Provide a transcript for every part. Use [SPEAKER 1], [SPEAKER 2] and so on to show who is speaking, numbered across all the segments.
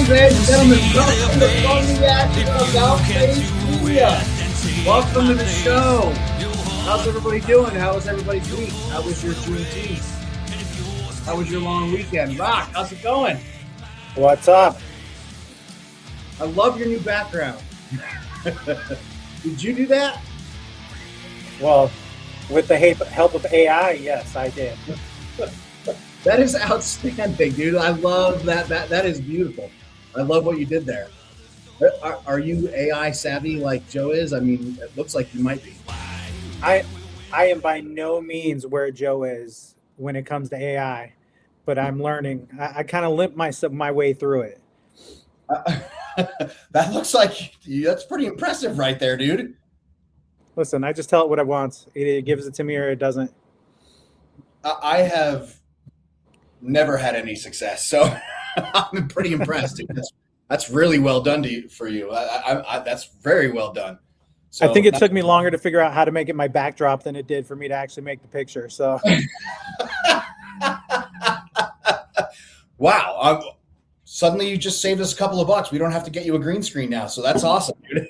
[SPEAKER 1] Ladies and gentlemen, welcome to From the Action of Outface Media. Welcome to the show. How's everybody doing? How was everybody's week? How was your Juneteenth? How was your long weekend? Rock, how's it going?
[SPEAKER 2] What's up?
[SPEAKER 1] I love your new background. Did you do that?
[SPEAKER 2] Well, with the help of AI, yes, I did.
[SPEAKER 1] That is outstanding, dude. I love that. That is beautiful. I love what you did there. Are you AI savvy like Joe is? I mean, it looks like you might be.
[SPEAKER 2] I am by no means where Joe is when it comes to AI, but I'm learning. I kind of limp my way through it.
[SPEAKER 1] That looks like that's pretty impressive right there, dude.
[SPEAKER 2] Listen, I just tell it what it wants. Either it gives it to me or it doesn't.
[SPEAKER 1] I have never had any success, so I'm pretty impressed. That's really well done for you. That's very well done. So,
[SPEAKER 2] I think it took me longer to figure out how to make it my backdrop than it did for me to actually make the picture. So,
[SPEAKER 1] wow! Suddenly, you just saved us a couple of bucks. We don't have to get you a green screen now, so that's awesome, dude.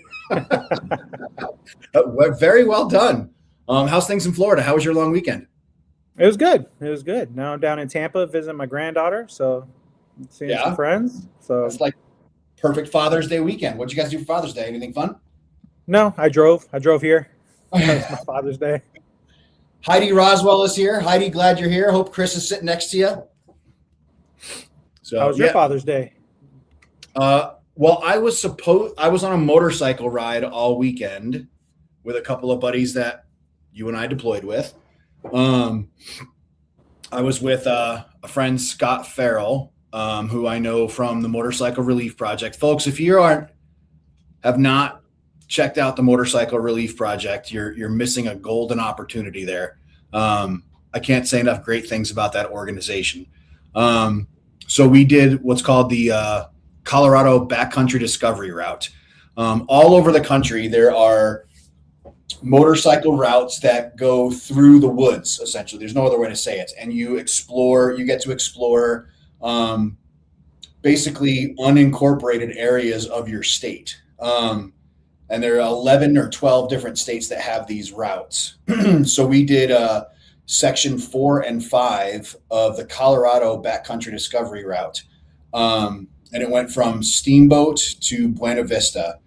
[SPEAKER 1] Very well done. How's things in Florida? How was your long weekend?
[SPEAKER 2] It was good. It was good. Now I'm down in Tampa visiting my granddaughter, so seeing some friends. So
[SPEAKER 1] it's like perfect Father's Day weekend. What'd you guys do for Father's Day? Anything fun?
[SPEAKER 2] No, I drove here. It's my Father's Day.
[SPEAKER 1] Heidi Roswell is here. Heidi, glad you're here. Hope Chris is sitting next to you. So,
[SPEAKER 2] how was your Father's Day?
[SPEAKER 1] Well, I was on a motorcycle ride all weekend with a couple of buddies that you and I deployed with. I was with a friend, Scott Farrell, who I know from the Motorcycle Relief Project. Folks, if you have not checked out the Motorcycle Relief Project, you're missing a golden opportunity there. I can't say enough great things about that organization. So we did what's called the Colorado Backcountry Discovery Route. All over the country, there are motorcycle routes that go through the woods, essentially. There's no other way to say it. And you get to explore basically unincorporated areas of your state. And there are 11 or 12 different states that have these routes. So we did section 4 and 5 of the Colorado Backcountry Discovery Route. And it went from Steamboat to Buena Vista.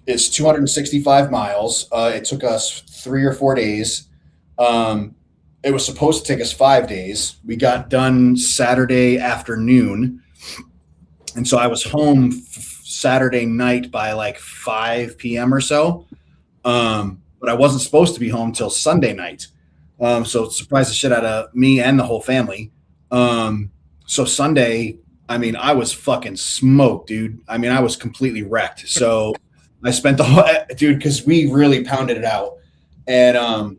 [SPEAKER 1] It's 265 miles. It took us 3 or 4 days. It was supposed to take us 5 days. We got done Saturday afternoon. And so I was home Saturday night by like 5 p.m. or so. But I wasn't supposed to be home till Sunday night. So it surprised the shit out of me and the whole family. So Sunday, I mean, I was fucking smoked, dude. I mean, I was completely wrecked. So I spent the whole, dude, because we really pounded it out. And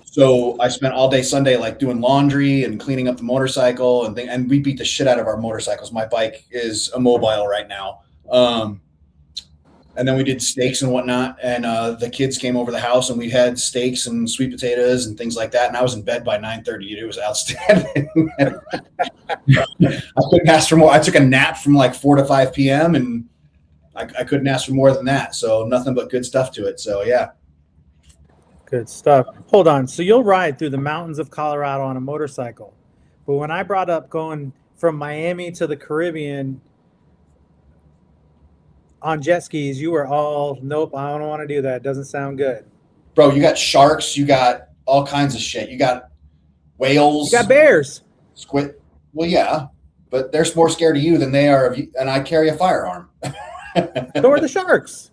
[SPEAKER 1] so I spent all day Sunday like doing laundry and cleaning up the motorcycle and we beat the shit out of our motorcycles. My bike is immobile right now. And then we did steaks and whatnot. And the kids came over the house and we had steaks and sweet potatoes and things like that. And I was in bed by 9:30. It was outstanding. I couldn't ask for more. I took a nap from like 4 to 5 p.m. and I couldn't ask for more than that. So nothing but good stuff to it. So, yeah.
[SPEAKER 2] Good stuff. Hold on. So you'll ride through the mountains of Colorado on a motorcycle. But when I brought up going from Miami to the Caribbean on jet skis, you were all, nope, I don't want to do that. It doesn't sound good.
[SPEAKER 1] Bro, you got sharks, you got all kinds of shit. You got whales.
[SPEAKER 2] You got bears.
[SPEAKER 1] Squid. Well, yeah, but they're more scared of you than they are of you, and I carry a firearm.
[SPEAKER 2] So are the sharks.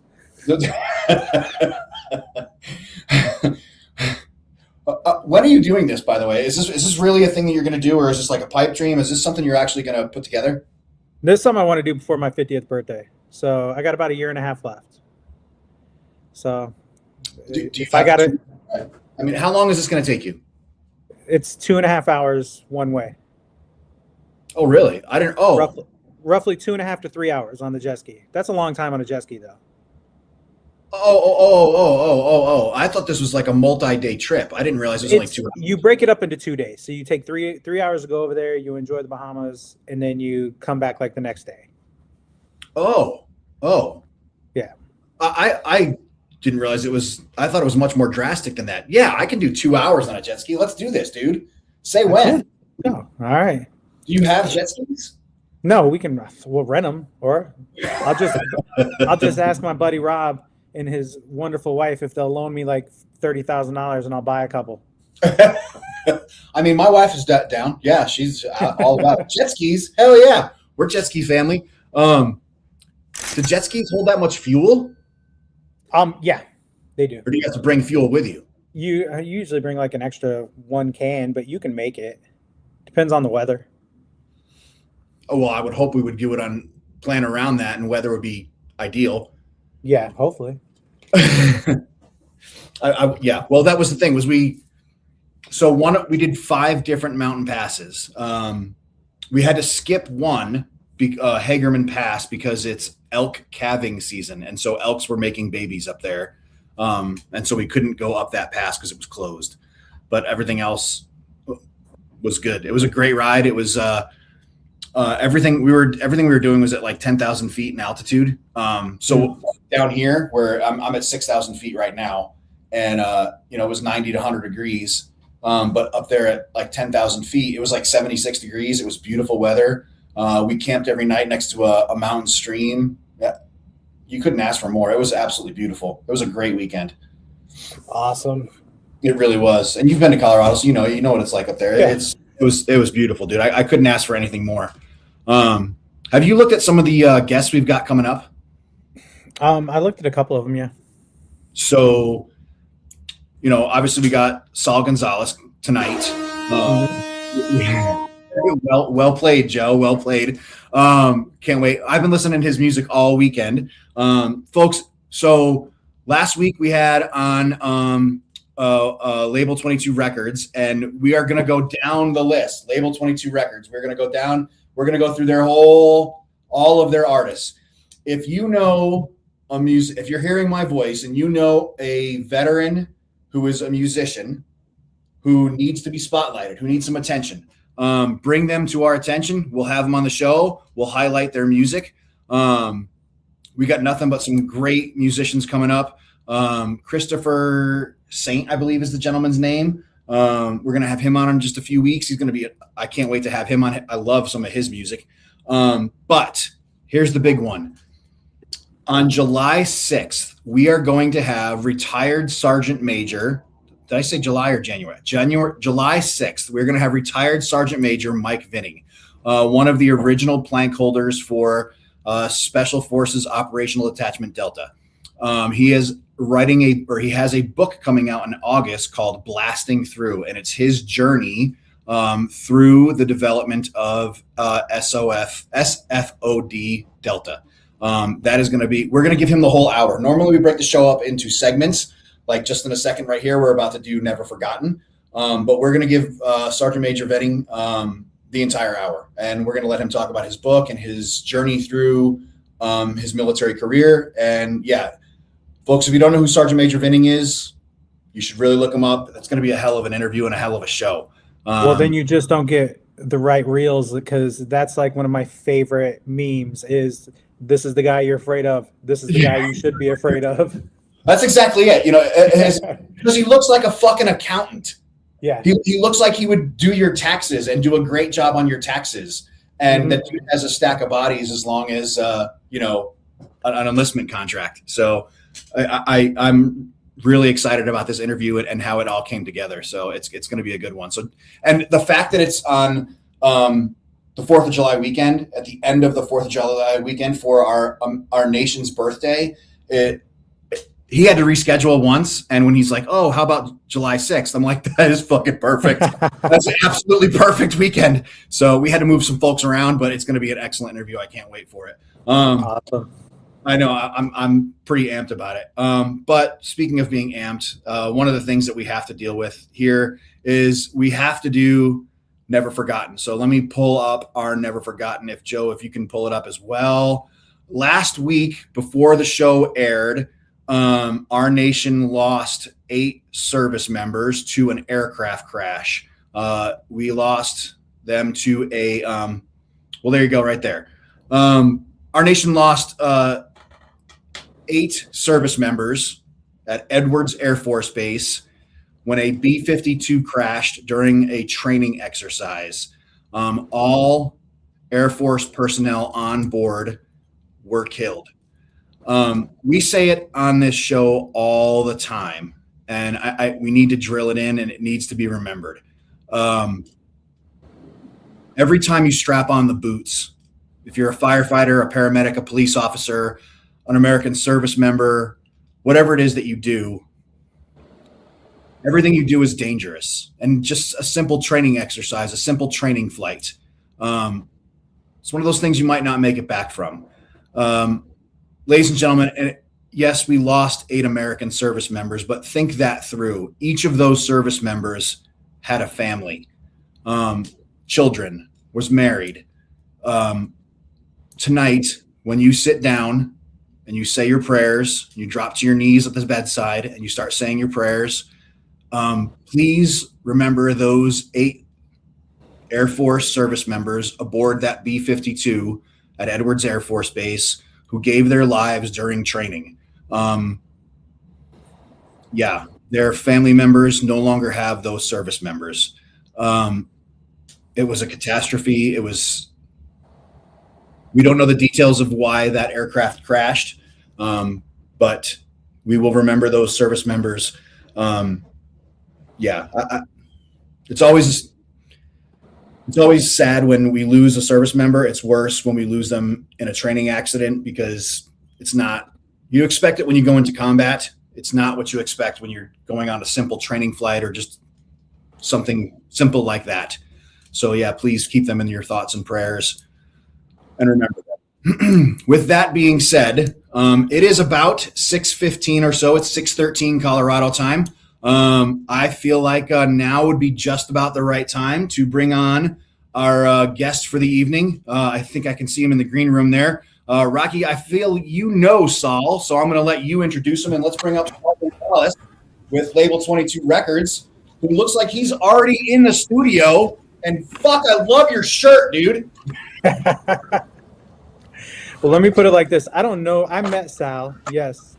[SPEAKER 1] When are you doing this, by the way? Is this really a thing that you're going to do, or is this like a pipe dream? Is this something you're actually going to put together?
[SPEAKER 2] This is something I want to do before my 50th birthday. So I got about a year and a half left. So if I got it,
[SPEAKER 1] I mean, how long is this going to take you?
[SPEAKER 2] it's 2.5 hours one way.
[SPEAKER 1] Oh, really? I didn't. Oh,
[SPEAKER 2] Roughly 2.5 to 3 hours on the jet ski. That's a long time on a jet ski, though.
[SPEAKER 1] Oh. I thought this was like a multi-day trip. I didn't realize it was only 2 hours.
[SPEAKER 2] You break it up into 2 days. So you take three hours to go over there, you enjoy the Bahamas, and then you come back like the next day.
[SPEAKER 1] Oh.
[SPEAKER 2] Yeah.
[SPEAKER 1] I didn't realize it was, I thought it was much more drastic than that. Yeah, I can do 2 hours on a jet ski. Let's do this, dude. Say when.
[SPEAKER 2] Oh, all right.
[SPEAKER 1] Do you have jet skis?
[SPEAKER 2] No, we'll rent them, or I'll just ask my buddy Rob and his wonderful wife if they'll loan me like $30,000 and I'll buy a couple.
[SPEAKER 1] I mean, my wife is down. Yeah, she's all about jet skis. Hell yeah. We're jet ski family. Do jet skis hold that much fuel?
[SPEAKER 2] Yeah, they do.
[SPEAKER 1] Or do you have to bring fuel with you?
[SPEAKER 2] You usually bring like an extra 1 can, but you can make it. Depends on the weather.
[SPEAKER 1] Oh, well, I would hope we would do it on plan around that, and weather would be ideal.
[SPEAKER 2] Yeah, hopefully.
[SPEAKER 1] Yeah. Well, that was the thing. We did 5 different mountain passes. We had to skip one, Hagerman Pass, because it's elk calving season, and so elks were making babies up there, and so we couldn't go up that pass because it was closed. But everything else was good. It was a great ride. It was everything we were doing was at like 10,000 feet in altitude. So down here where I'm at 6,000 feet right now, and it was 90 to 100 degrees. But up there at like 10,000 feet, it was like 76 degrees. It was beautiful weather. We camped every night next to a mountain stream. Yeah, you couldn't ask for more. It was absolutely beautiful. It was a great weekend.
[SPEAKER 2] Awesome.
[SPEAKER 1] It really was. And you've been to Colorado, so you know what it's like up there.
[SPEAKER 2] Yeah.
[SPEAKER 1] It was beautiful, dude. I couldn't ask for anything more. Have you looked at some of the guests we've got coming up?
[SPEAKER 2] I looked at a couple of them, yeah.
[SPEAKER 1] So, obviously we got Sal Gonzalez tonight. Well played, Joe. Well played. Can't wait. I've been listening to his music all weekend. Folks, so last week we had on Label 22 Records, and we are going to go down the list. Label 22 Records. We're going to go down. We're going to go through all of their artists. If you know if you're hearing my voice and you know a veteran who is a musician who needs to be spotlighted, who needs some attention, bring them to our attention. We'll have them on the show. We'll highlight their music. We got nothing but some great musicians coming up. Christopher Saint, I believe, is the gentleman's name. We're going to have him on in just a few weeks. He's going to I can't wait to have him on. I love some of his music. But here's the big one. On July 6th, we are going to have retired Sergeant Major. Did I say July or January? July 6th, we're going to have retired Sergeant Major Mike Vinning, one of the original plank holders for Special Forces Operational Attachment Delta. He is he has a book coming out in August called Blasting Through, and it's his journey through the development of SFOD Delta. That is going to we're going to give him the whole hour. Normally we break the show up into segments, like just in a second right here, we're about to do Never Forgotten. But we're going to give Sergeant Major Vinning the entire hour, and we're going to let him talk about his book and his journey through his military career. And yeah, folks, if you don't know who Sergeant Major Vinning is, you should really look him up. That's going to be a hell of an interview and a hell of a show.
[SPEAKER 2] Well, then you just don't get the right reels, because that's like one of my favorite memes is, this is the guy you're afraid of. This is the guy you should be afraid of.
[SPEAKER 1] That's exactly it. Because he looks like a fucking accountant.
[SPEAKER 2] Yeah.
[SPEAKER 1] He looks like he would do your taxes and do a great job on your taxes. And that dude has a stack of bodies as long as, an enlistment contract. So I'm really excited about this interview and how it all came together. So it's going to be a good one. So, and the fact that it's on the 4th of July weekend, at the end of the 4th of July weekend for our nation's birthday, he had to reschedule once. And when he's like, oh, how about July 6th? I'm like, that is fucking perfect. That's an absolutely perfect weekend. So we had to move some folks around, but it's going to be an excellent interview. I can't wait for it.
[SPEAKER 2] Awesome.
[SPEAKER 1] I know I'm pretty amped about it. But speaking of being amped, one of the things that we have to deal with here is we have to do Never Forgotten. So let me pull up our Never Forgotten. If you can pull it up as well. Last week before the show aired, our nation lost 8 service members to an aircraft crash. We lost them to a, well, there you go, right there. Our nation lost 8 service members at Edwards Air Force Base when a B-52 crashed during a training exercise. All Air Force personnel on board were killed. We say it on this show all the time, and we need to drill it in, and it needs to be remembered. Every time you strap on the boots, if you're a firefighter, a paramedic, a police officer, an American service member, whatever it is that you do, everything you do is dangerous. And just a simple training exercise, a simple training flight, it's one of those things you might not make it back from. Ladies and gentlemen, yes, we lost 8 American service members, but think that through. Each of those service members had a family, children, was married. Tonight, when you sit down and you say your prayers, you drop to your knees at the bedside and you start saying your prayers, please remember those 8 Air Force service members aboard that B-52 at Edwards Air Force Base who gave their lives during training. Their family members no longer have those service members. It was a catastrophe. We don't know the details of why that aircraft crashed, but we will remember those service members. It's always sad when we lose a service member. It's worse when we lose them in a training accident because it's not, you expect it when you go into combat. It's not what you expect when you're going on a simple training flight or just something simple like that. So yeah, please keep them in your thoughts and prayers and remember that. With that being said, it is about 6:15 or so. It's 6:13 Colorado time. I feel like now would be just about the right time to bring on our guest for the evening. I think I can see him in the green room there. Rocky, I feel Saul, so I'm going to let you introduce him, and let's bring up Sal Gonzalez with Label 22 Records, who looks like he's already in the studio. And fuck, I love your shirt, dude.
[SPEAKER 2] Well, let me put it like this. I don't know. I met Sal, yes.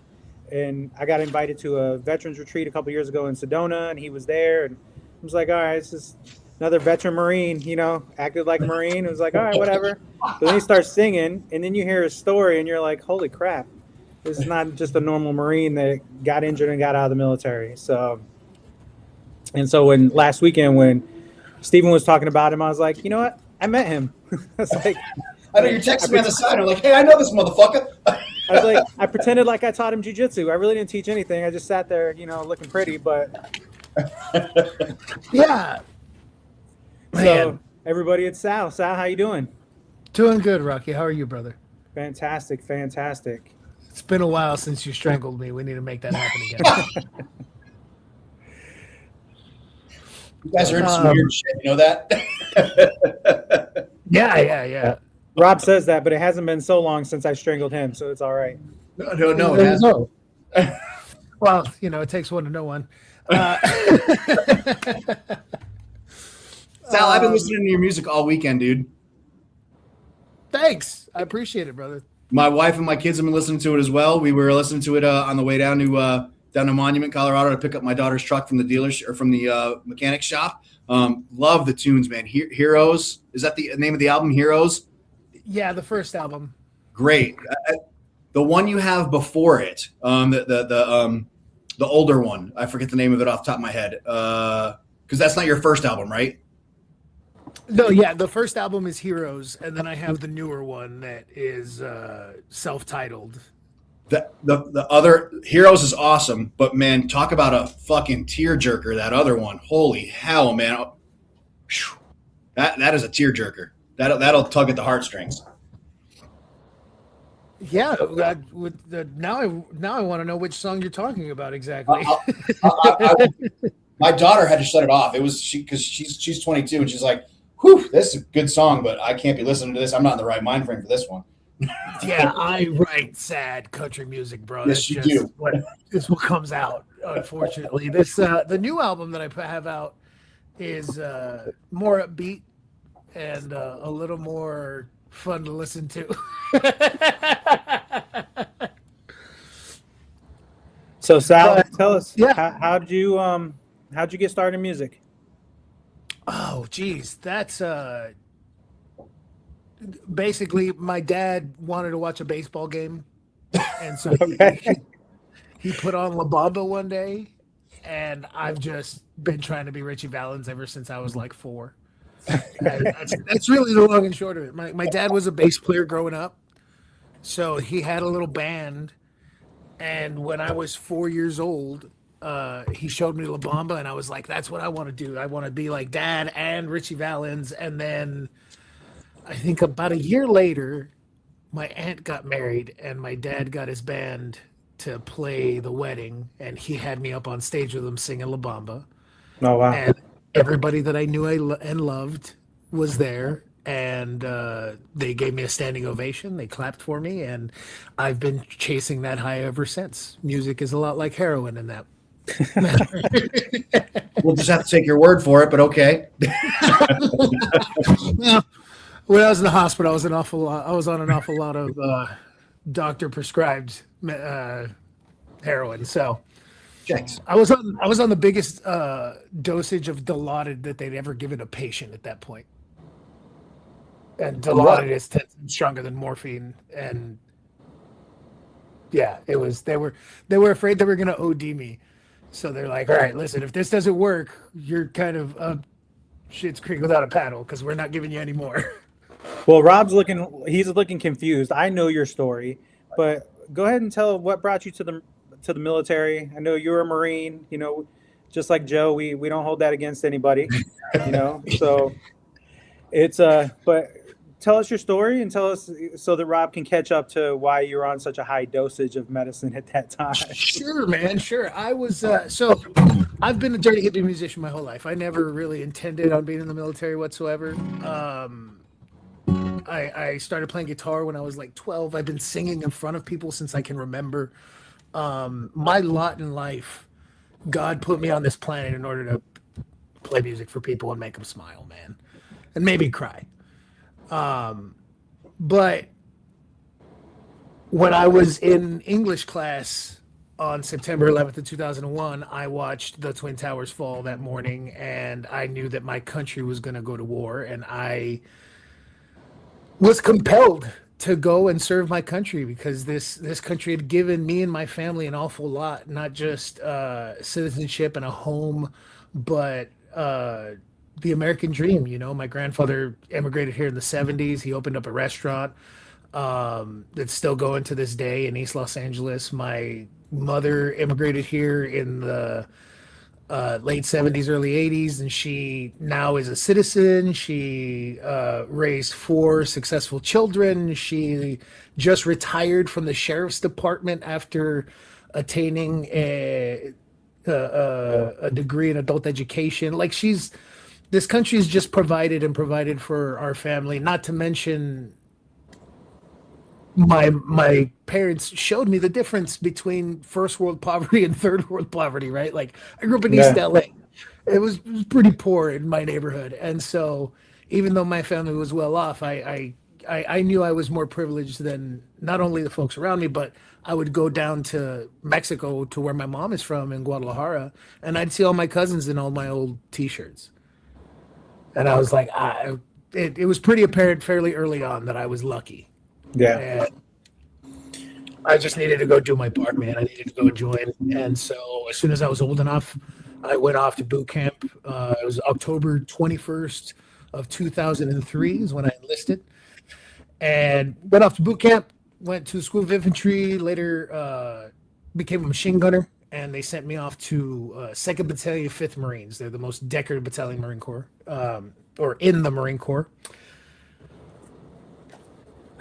[SPEAKER 2] And I got invited to a veterans retreat a couple years ago in Sedona, and he was there. And I was like, all right, it's just another veteran Marine, acted like a Marine. It was like, all right, whatever. But then he starts singing, and then you hear his story, and you're like, holy crap. This is not just a normal Marine that got injured and got out of the military. So when last weekend, when Stephen was talking about him, I was like, you know what? I met him. I was like,
[SPEAKER 1] I know you're texting me on the side. I'm like, hey, I know this motherfucker.
[SPEAKER 2] I was like, I pretended like I taught him jiu-jitsu. I really didn't teach anything. I just sat there, looking pretty, but
[SPEAKER 3] yeah.
[SPEAKER 2] So everybody, it's Sal. Sal, how you doing?
[SPEAKER 3] Doing good, Rocky. How are you, brother?
[SPEAKER 2] Fantastic.
[SPEAKER 3] It's been a while since you strangled me. We need to make that happen again.
[SPEAKER 1] You guys are into some weird shit. You know that?
[SPEAKER 3] Yeah.
[SPEAKER 2] Rob says that, but it hasn't been so long since I strangled him, so it's all right.
[SPEAKER 1] No, it hasn't.
[SPEAKER 3] Well, it takes one to know one.
[SPEAKER 1] Sal, I've been listening to your music all weekend, dude.
[SPEAKER 3] Thanks. I appreciate it, brother.
[SPEAKER 1] My wife and my kids have been listening to it as well. We were listening to it on the way down to Monument, Colorado, to pick up my daughter's truck from the dealership or from the mechanic shop. Love the tunes, man. Heroes, is that the name of the album? Heroes.
[SPEAKER 3] Yeah, the first album.
[SPEAKER 1] Great. The one you have before it, the older one. I forget the name of it off the top of my head. Because that's not your first album, right?
[SPEAKER 3] No, yeah, the first album is Heroes, and then I have the newer one that is self-titled.
[SPEAKER 1] The other Heroes is awesome, but man, talk about a fucking tearjerker. That other one, holy hell, man! That is a tearjerker. That'll tug at the heartstrings.
[SPEAKER 3] Yeah, now I want to know which song you're talking about exactly.
[SPEAKER 1] My daughter had to shut it off. It was because she's 22 and she's like, "Whew, this is a good song, but I can't be listening to this. I'm not in the right mind frame for this one."
[SPEAKER 3] Yeah, I write sad country music, bro.
[SPEAKER 1] Yes, you do.
[SPEAKER 3] It's what comes out, unfortunately. This the new album that I have out is more upbeat and a little more fun to listen to.
[SPEAKER 2] So Sal, tell us,
[SPEAKER 3] yeah.
[SPEAKER 2] how'd you get started in music?
[SPEAKER 3] Oh, geez, that's basically my dad wanted to watch a baseball game, and so he put on La Bamba one day, and I've just been trying to be Richie Valens ever since I was like 4. That's really the long and short of it. My dad was a bass player growing up, so he had a little band, and when I was 4 years old, he showed me La Bamba, and I was like, that's what I want to do. I want to be like Dad and Richie Valens. And then I think about a year later, my aunt got married, and my dad got his band to play the wedding, and he had me up on stage with him singing La Bamba.
[SPEAKER 2] Oh, wow.
[SPEAKER 3] And everybody that I knew and loved was there, and they gave me a standing ovation. They clapped for me, and I've been chasing that high ever since. Music is a lot like heroin in that.
[SPEAKER 1] We'll just have to take your word for it, but okay.
[SPEAKER 3] Well, when I was in the hospital, I was on an awful lot of doctor prescribed heroin. So
[SPEAKER 1] Thanks.
[SPEAKER 3] I was on the biggest dosage of Dilaudid that they'd ever given a patient at that point. And Dilaudid is 10 times stronger than morphine, and yeah, it was. They were afraid they were going to OD me. So they're like, all right, listen, if this doesn't work, you're kind of shit's creek without a paddle, because we're not giving you any more.
[SPEAKER 2] Well, he's looking confused. I know your story, but go ahead and tell what brought you to the military. I know you're a Marine, just like Joe, we don't hold that against anybody, so it's, but tell us your story and tell us so that Rob can catch up to why you're on such a high dosage of medicine at that time.
[SPEAKER 3] Sure, man. Sure. I was, so I've been a dirty hippie musician my whole life. I never really intended on being in the military whatsoever. I started playing guitar when I was like 12. I've been singing in front of people since I can remember. My lot in life, God put me on this planet in order to play music for people and make them smile, man, and maybe cry. But when I was in English class on September 11th of 2001, I watched the Twin Towers fall that morning, and I knew that my country was going to go to war, and I was compelled to go and serve my country, because this country had given me and my family an awful lot, not just citizenship and a home, but the American dream. My grandfather immigrated here in the 70s. He opened up a restaurant that's still going to this day in East Los Angeles. My mother immigrated here in the late 70s, early 80s, and she now is a citizen. She raised 4 successful children. She just retired from the sheriff's department after attaining a degree in adult education. Like, this country's just provided for our family, not to mention my parents showed me the difference between first world poverty and third world poverty, right? Like, I grew up in East LA. It was pretty poor in my neighborhood. And so even though my family was well off, I I knew I was more privileged than not only the folks around me, but I would go down to Mexico to where my mom is from in Guadalajara, and I'd see all my cousins in all my old T-shirts. And I was like, it was pretty apparent fairly early on that I was lucky.
[SPEAKER 2] Yeah.
[SPEAKER 3] And I just needed to go do my part, man. I needed to go join. And so as soon as I was old enough, I went off to boot camp. It was October 21st of 2003 is when I enlisted. And went off to boot camp, went to School of Infantry, later became a machine gunner. And they sent me off to 2nd Battalion, 5th Marines. They're the most decorated battalion Marine Corps, or in the Marine Corps.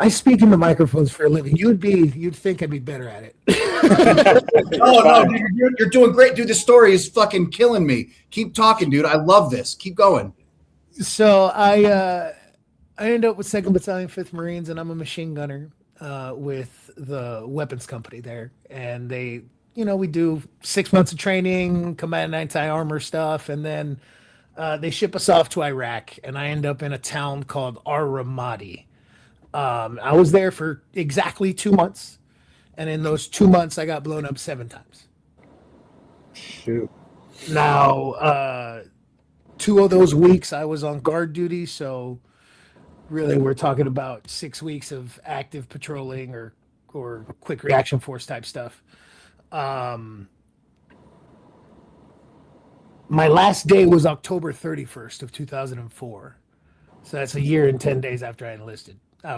[SPEAKER 3] I speak in the microphones for a living. You'd think I'd be better at it.
[SPEAKER 1] No, dude, you're doing great, dude. This story is fucking killing me. Keep talking, dude. I love this. Keep going.
[SPEAKER 3] So I ended up with 2nd Battalion, 5th Marines, and I'm a machine gunner with the weapons company there. And they, we do 6 months of training, combat anti-armor stuff, and then they ship us off to Iraq, and I end up in a town called Ar-Ramadi. I was there for exactly 2 months, and in those 2 months, I got blown up 7 times.
[SPEAKER 2] Shoot.
[SPEAKER 3] Now, 2 of those weeks I was on guard duty, so really we're talking about 6 weeks of active patrolling or quick reaction force type stuff. My last day was October 31st of 2004. So that's a year and 10 days after I enlisted. I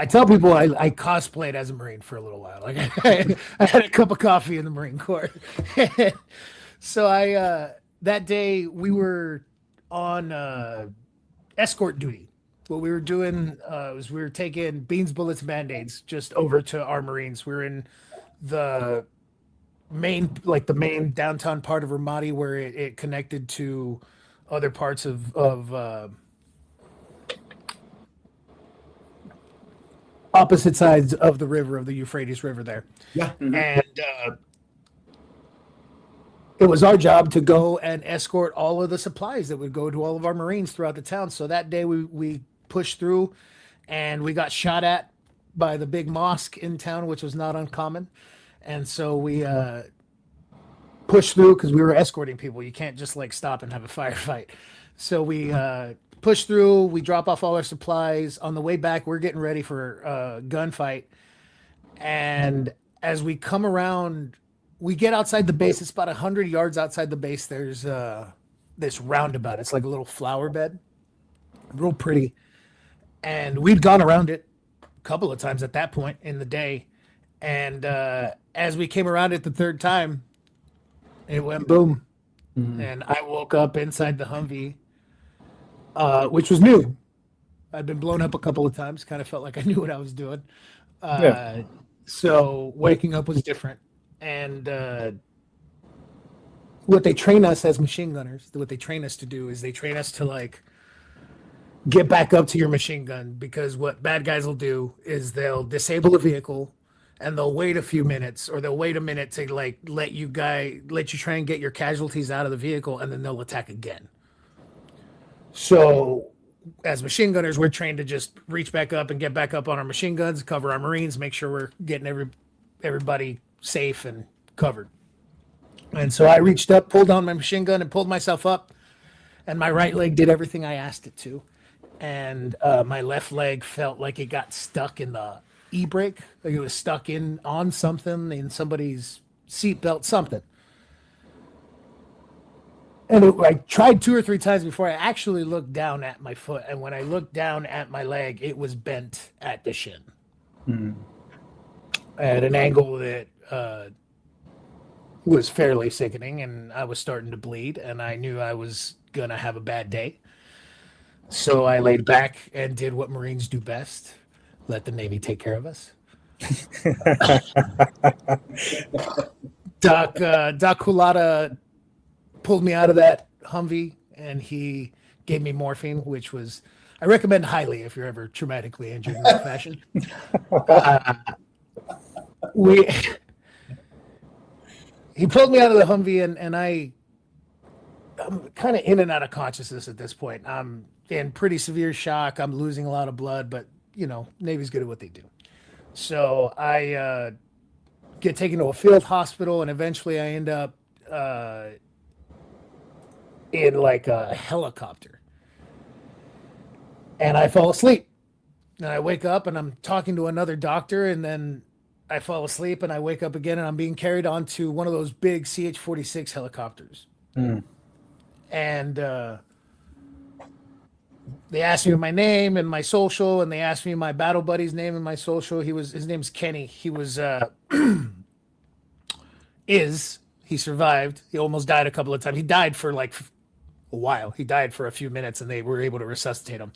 [SPEAKER 3] tell people I cosplayed as a Marine for a little while. Like I had a cup of coffee in the Marine Corps. So that day we were on escort duty. What we were doing was we were taking beans, bullets, Band-Aids just over to our Marines. We were in the main downtown part of Ramadi where it connected to other parts of opposite sides of the river, of the Euphrates River there.
[SPEAKER 1] Yeah.
[SPEAKER 2] Mm-hmm.
[SPEAKER 3] And it was our job to go and escort all of the supplies that would go to all of our Marines throughout the town. So that day we pushed through, and we got shot at by the big mosque in town, which was not uncommon. And so we pushed through because we were escorting people. You can't just stop and have a firefight. So we push through, we drop off all our supplies. On the way back, we're getting ready for a gunfight. And as we come around, we get outside the base. It's about 100 yards outside the base. There's this roundabout. It's like a little flower bed, real pretty. And we'd gone around it a couple of times at that point in the day. And as we came around it the third time, it went boom. Mm-hmm. And I woke up inside the Humvee, which was new. I'd been blown up a couple of times, kind of felt like I knew what I was doing. So waking up was different. And what they train us as machine gunners, what they train us to do is they train us to get back up to your machine gun, because what bad guys will do is they'll disable a vehicle and they'll wait a few minutes, or they'll wait a minute to let you try and get your casualties out of the vehicle, and then they'll attack again. So as machine gunners, we're trained to just reach back up and get back up on our machine guns, cover our Marines, make sure we're getting everybody safe and covered. And so I reached up, pulled down my machine gun, and pulled myself up, and my right leg did everything I asked it to. And my left leg felt like it got stuck in the e-brake, like it was stuck on something, in somebody's seatbelt, something. And I tried 2 or 3 times before I actually looked down at my foot. And when I looked down at my leg, it was bent at the shin. Mm-hmm. At an angle that was fairly sickening, and I was starting to bleed, and I knew I was going to have a bad day. So I laid back and did what Marines do best: let the Navy take care of us. Doc Hulata pulled me out of that Humvee, and he gave me morphine, which I recommend highly if you're ever traumatically injured in that fashion. He pulled me out of the Humvee, and I'm kind of in and out of consciousness at this point. I'm in pretty severe shock. I'm losing a lot of blood, but Navy's good at what they do. So I get taken to a field hospital, and eventually I end up in like a helicopter, and I fall asleep. And I wake up and I'm talking to another doctor, and then I fall asleep and I wake up again and I'm being carried onto one of those big CH-46 helicopters. And they asked me my name and my social, and they asked me my battle buddy's name and my social. His name's Kenny. He was he survived. He almost died a couple of times. He died for like a while. He died for a few minutes and they were able to resuscitate him.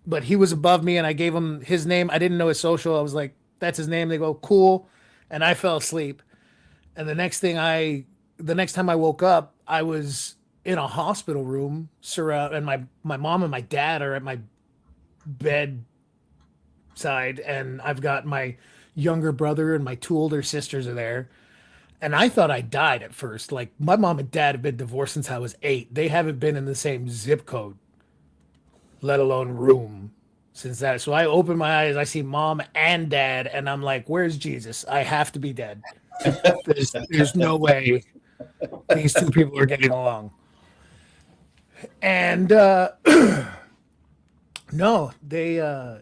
[SPEAKER 3] But he was above me, and I gave him his name. I didn't know his social. I was like, that's his name. They go, cool. And I fell asleep. And the next time I woke up, I was in a hospital room and my mom and my dad are at my bedside, and I've got my younger brother and my two older sisters are there. And I thought I died at first. Like, my mom and dad have been divorced since I was 8. They haven't been in the same zip code, let alone room, since that. So I open my eyes, I see mom and dad, and I'm like, where's Jesus? I have to be dead. There's no way these two people are getting along. And no, they're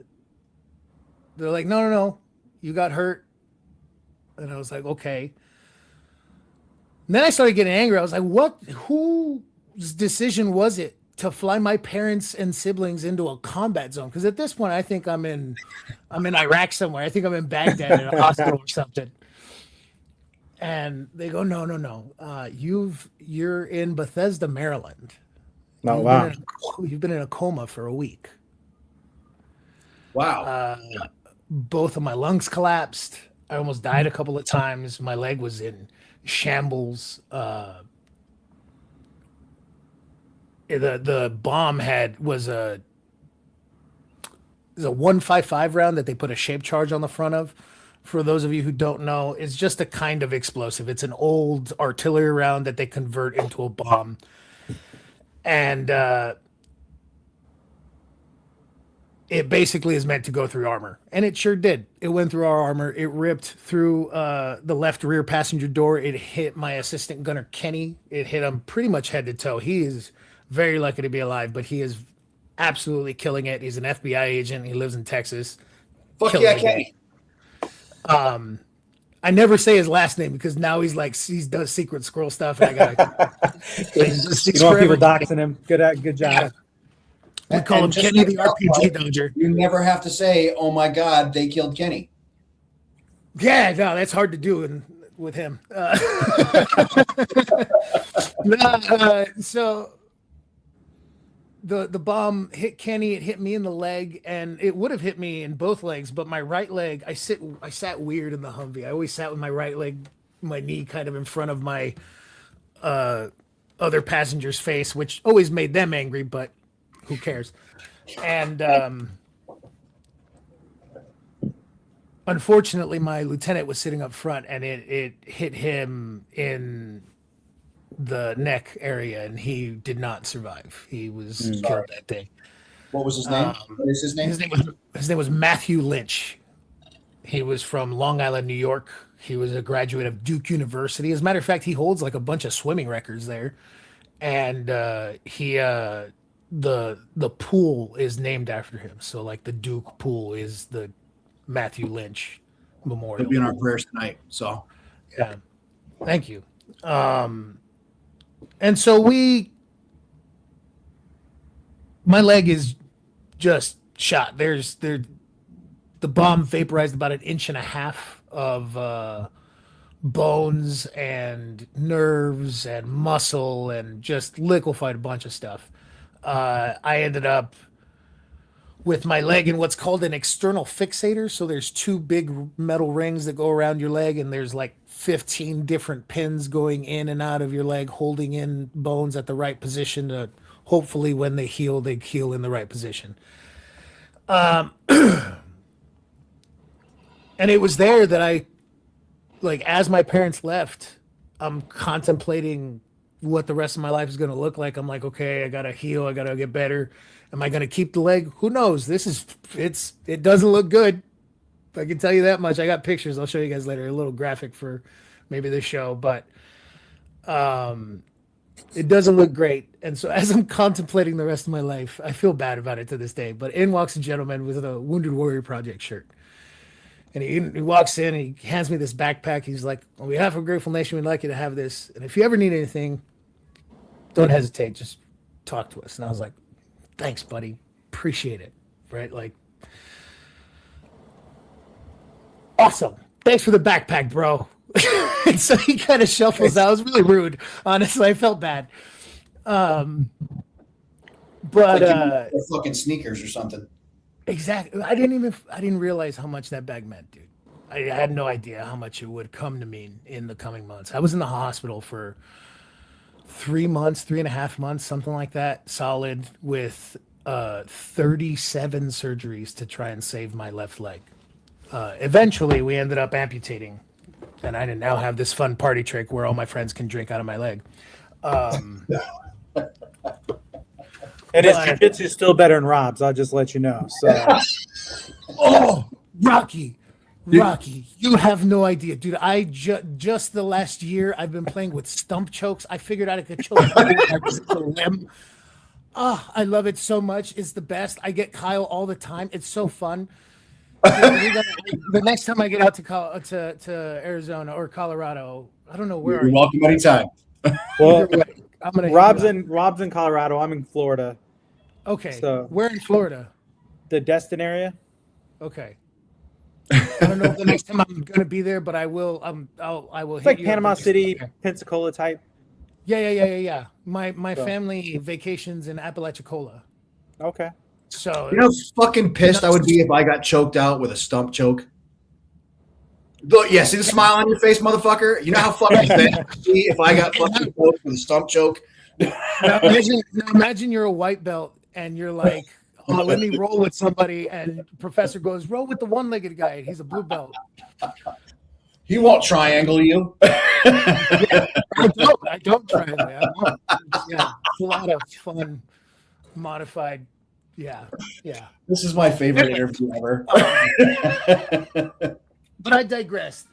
[SPEAKER 3] like, no, you got hurt. And I was like, okay. And then I started getting angry. I was like, whose decision was it to fly my parents and siblings into a combat zone? Because at this point, I think I'm in Iraq somewhere. I think I'm in Baghdad in a hospital or something. And they go, no. You're in Bethesda, Maryland.
[SPEAKER 2] Oh, wow.
[SPEAKER 3] You've been in a coma for a week.
[SPEAKER 1] Wow.
[SPEAKER 3] Both of my lungs collapsed. I almost died a couple of times. My leg was in shambles. The bomb was a 155 round that they put a shape charge on the front of. For those of you who don't know, it's just a kind of explosive. It's an old artillery round that they convert into a bomb. And it basically is meant to go through armor. And it sure did. It went through our armor. It ripped through the left rear passenger door. It hit my assistant gunner, Kenny. It hit him pretty much head to toe. He is very lucky to be alive, but he is absolutely killing it. He's an FBI agent. He lives in Texas.
[SPEAKER 1] Fuck yeah, Kenny.
[SPEAKER 3] I never say his last name because now he does secret scroll stuff, and I gotta.
[SPEAKER 2] You don't want people doxing him. Good job.
[SPEAKER 3] We call him Kenny the RPG Dodger.
[SPEAKER 1] You never have to say, "Oh my God, they killed Kenny."
[SPEAKER 3] Yeah, no, that's hard to do with him. So the bomb hit Kenny. It hit me in the leg, and it would have hit me in both legs. But my right leg, I sat weird in the Humvee. I always sat with my right leg, my knee kind of in front of my other passenger's face, which always made them angry. But who cares? And unfortunately, my lieutenant was sitting up front, and it hit him in the neck area, and he did not survive. He was killed that day.
[SPEAKER 1] What was his name? What is his name?
[SPEAKER 3] His name was Matthew Lynch. He was from Long Island, New York. He was a graduate of Duke University. As a matter of fact, he holds like a bunch of swimming records there. And the pool is named after him. So like the Duke pool is the Matthew Lynch Memorial.
[SPEAKER 1] He'll be in our prayers tonight. So
[SPEAKER 3] yeah, thank you. And so my leg is just shot. The bomb vaporized about 1.5 inches of bones and nerves and muscle and just liquefied a bunch of stuff. I ended up with my leg in what's called an external fixator. So there's 2 big metal rings that go around your leg, and there's like 15 different pins going in and out of your leg, holding in bones at the right position to hopefully when they heal in the right position. And it was there that as my parents left, I'm contemplating what the rest of my life is going to look like. I'm like, okay, I got to heal. I got to get better. Am I going to keep the leg? Who knows? It doesn't look good. I can tell you that much. I got pictures. I'll show you guys later. A little graphic for maybe the show, but it doesn't look great. And so as I'm contemplating the rest of my life, I feel bad about it to this day. But in walks a gentleman with a Wounded Warrior Project shirt. And he walks in and he hands me this backpack. He's like, on behalf of Grateful Nation, we'd like you to have this. And if you ever need anything, don't hesitate. Just talk to us. And I was like, thanks, buddy. Appreciate it. Right? Like, awesome. Thanks for the backpack, bro. And so he kind of shuffles out. It was really rude. Honestly, I felt bad. But
[SPEAKER 1] like fucking sneakers or something.
[SPEAKER 3] Exactly. I didn't realize how much that bag meant, dude. I had no idea how much it would come to mean in the coming months. I was in the hospital for 3 months, 3.5 months, something like that, solid, with 37 surgeries to try and save my left leg. Eventually, we ended up amputating, and I now have this fun party trick where all my friends can drink out of my leg.
[SPEAKER 2] And his jiu-jitsu is still better than Rob's. I'll just let you know. So,
[SPEAKER 3] oh, Rocky, you have no idea, dude. I just the last year I've been playing with stump chokes. I figured out I could choke a limb. Oh, I love it so much. It's the best. I get Kyle all the time. It's so fun. The next time I get out to Arizona or Colorado, I don't know where.
[SPEAKER 1] You're welcome anytime.
[SPEAKER 2] Well, Rob's in Colorado. I'm in Florida.
[SPEAKER 3] Okay.
[SPEAKER 2] So
[SPEAKER 3] where in Florida?
[SPEAKER 2] The Destin area.
[SPEAKER 3] Okay. I don't know if the next time I'm going to be there, but I will. I will.
[SPEAKER 2] It's like Panama City, Pensacola type.
[SPEAKER 3] Yeah. My family vacations in Apalachicola.
[SPEAKER 2] Okay.
[SPEAKER 3] So
[SPEAKER 1] you know how fucking pissed I would be if I got choked out with a stump choke. Look, yeah, see the smile on your face, motherfucker? You know how fucking pissed I'd be if I got fucking choked with a stump choke?
[SPEAKER 3] Now imagine you're a white belt and you're like, oh, let me roll with somebody, and professor goes, roll with the one-legged guy. He's a blue belt.
[SPEAKER 1] He won't triangle you.
[SPEAKER 3] Yeah, I don't triangle. Yeah, it's a lot of fun, modified. Yeah.
[SPEAKER 1] This is my favorite interview ever.
[SPEAKER 3] But I digress.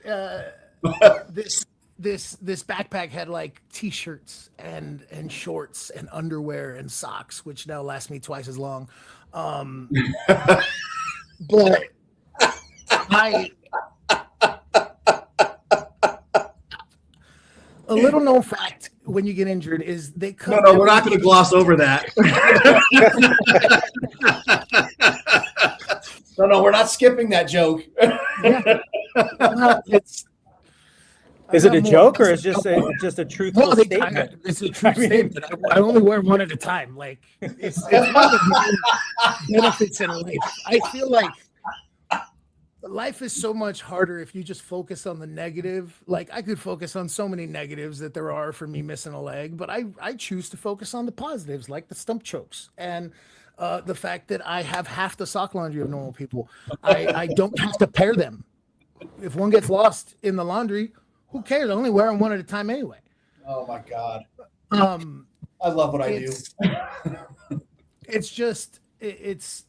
[SPEAKER 3] This backpack had like t-shirts and shorts and underwear and socks, which now last me twice as long. But a little known fact when you get injured is they cut.
[SPEAKER 1] No, we're not going to gloss over that. No, we're not skipping that joke.
[SPEAKER 3] Yeah. Well,
[SPEAKER 2] is it a joke or is just a truthful statement?
[SPEAKER 3] It's a true statement. I only wear one at a time. Like it's one of the benefits in life. I feel like life is so much harder if you just focus on the negative. Like I could focus on so many negatives that there are for me missing a leg, but I choose to focus on the positives, like the stump chokes and the fact that I have half the sock laundry of normal people. I don't have to pair them. If one gets lost in the laundry, who cares? I only wear them one at a time anyway.
[SPEAKER 1] Oh my God. I love what I do.
[SPEAKER 3] It's just it's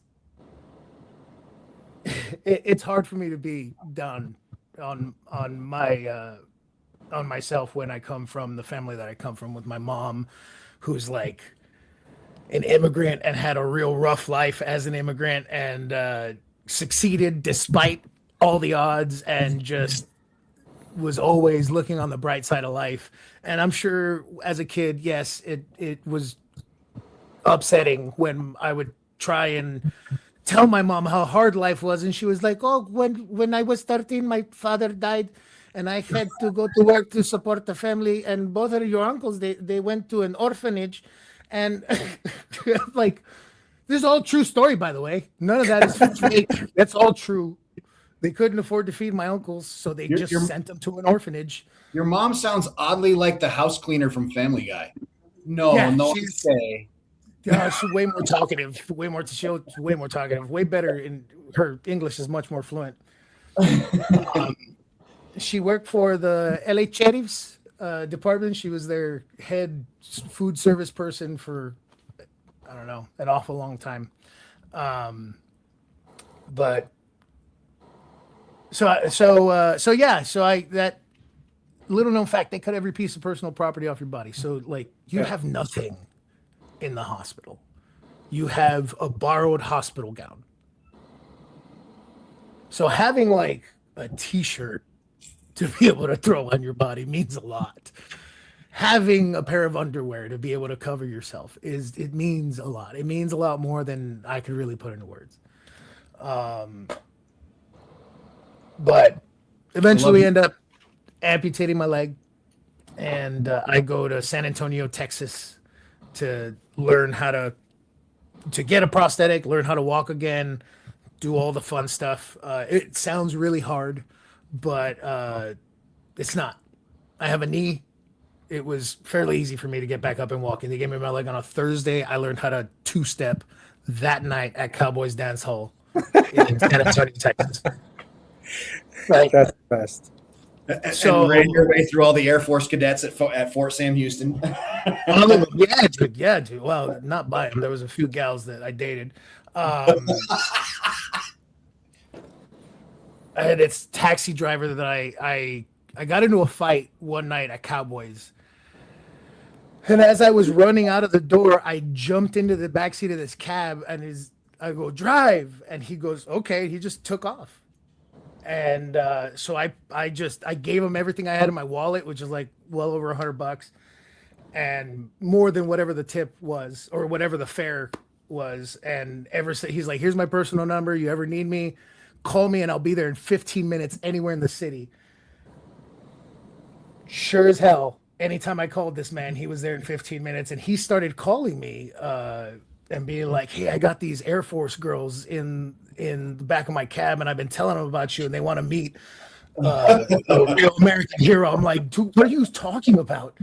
[SPEAKER 3] hard for me to be down on myself when I come from the family that I come from, with my mom, who's like an immigrant and had a real rough life as an immigrant and succeeded despite all the odds and just was always looking on the bright side of life. And I'm sure as a kid, yes, it was upsetting when I would try and tell my mom how hard life was, and she was like, oh, when I was 13, my father died and I had to go to work to support the family, and both of your uncles, they went to an orphanage. And like, this is all true story, by the way. None of that is fake. That's all true. They couldn't afford to feed my uncles, so they just sent them to an orphanage.
[SPEAKER 1] Your mom sounds oddly like the house cleaner from Family Guy. No, she's
[SPEAKER 3] way more talkative, way more talkative, way better. In her English is much more fluent. She worked for the LA Sheriffs department. She was their head food service person for, I don't know, an awful long time. But so that little known fact, they cut every piece of personal property off your body. So like you have nothing in the hospital. You have a borrowed hospital gown. So having like a t-shirt to be able to throw on your body means a lot. Having a pair of underwear to be able to cover yourself it means a lot. It means a lot more than I could really put into words. But eventually we end up amputating my leg, and I go to San Antonio, Texas to learn how to get a prosthetic, learn how to walk again, do all the fun stuff. It sounds really hard, but it's not. I have a knee. It was fairly easy for me to get back up and walking. They gave me my leg on a Thursday. I learned how to two-step that night at Cowboys Dance Hall in San Antonio, Texas.
[SPEAKER 2] Right. That's the best.
[SPEAKER 1] So ran your way through all the Air Force cadets at Fort Sam Houston.
[SPEAKER 3] Yeah, dude. Well, not by them. There was a few gals that I dated. I had this taxi driver that I got into a fight one night at Cowboys. And as I was running out of the door, I jumped into the backseat of this cab, and I go, drive. And he goes, okay. He just took off. And so I gave him everything I had in my wallet, which is like well over $100 and more than whatever the tip was or whatever the fare was. And he's like, here's my personal number. You ever need me, call me and I'll be there in 15 minutes anywhere in the city. Sure as hell. Anytime I called this man, he was there in 15 minutes, and he started calling me and being like, hey, I got these Air Force girls in the back of my cab, and I've been telling them about you, and they want to meet a real American hero. I'm like, dude, what are you talking about?